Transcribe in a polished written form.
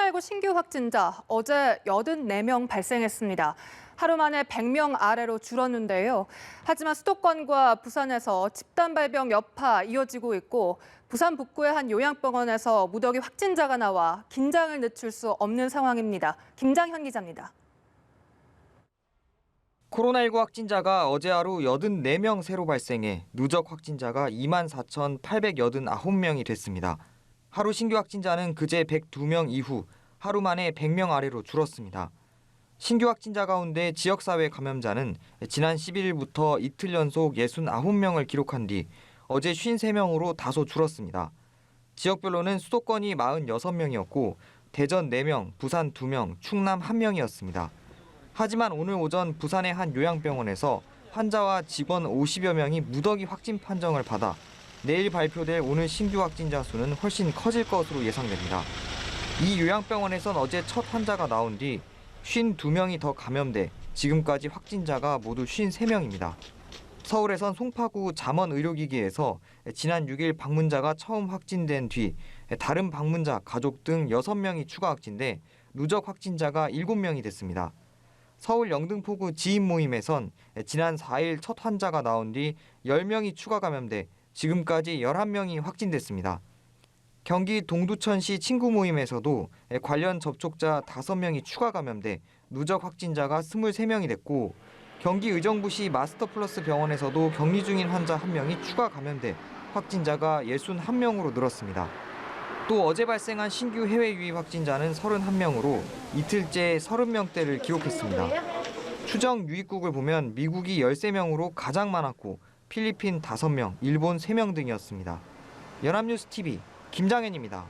코로나19 신규 확진자 어제 84명 발생했습니다. 하루 만에 100명 아래로 줄었는데요. 하지만 수도권과 부산에서 집단 발병 여파 이어지고 있고 부산 북구의 한 요양병원에서 무더기 확진자가 나와 긴장을 늦출 수 없는 상황입니다. 김장현 기자입니다. 코로나19 확진자가 어제 하루 84명 새로 발생해 누적 확진자가 24,889명이 됐습니다. 하루 신규 확진자는 그제 102명 이후 하루 만에 100명 아래로 줄었습니다. 신규 확진자 가운데 지역사회 감염자는 지난 11일부터 이틀 연속 69명을 기록한 뒤 어제 53명으로 다소 줄었습니다. 지역별로는 수도권이 46명이었고 대전 4명, 부산 2명, 충남 1명이었습니다. 하지만 오늘 오전 부산의 한 요양병원에서 환자와 직원 50여 명이 무더기 확진 판정을 받아 내일 발표될 오늘 신규 확진자 수는 훨씬 커질 것으로 예상됩니다. 이 요양병원에선 어제 첫 환자가 나온 뒤 52명이 더 감염돼 지금까지 확진자가 모두 53명입니다. 서울에선 송파구 잠원의료기기에서 지난 6일 방문자가 처음 확진된 뒤 다른 방문자, 가족 등 6명이 추가 확진돼 누적 확진자가 7명이 됐습니다. 서울 영등포구 지인 모임에선 지난 4일 첫 환자가 나온 뒤 10명이 추가 감염돼 지금까지 11명이 확진됐습니다. 경기 동두천시 친구 모임에서도 관련 접촉자 5명이 추가 감염돼 누적 확진자가 23명이 됐고 경기 의정부시 마스터플러스 병원에서도 격리 중인 환자 1명이 추가 감염돼 확진자가 61명으로 늘었습니다. 또 어제 발생한 신규 해외 유입 확진자는 31명으로 이틀째 30명대를 기록했습니다. 추정 유입국을 보면 미국이 13명으로 가장 많았고 필리핀 5명, 일본 3명 등이었습니다. 연합뉴스 TV 김장현입니다.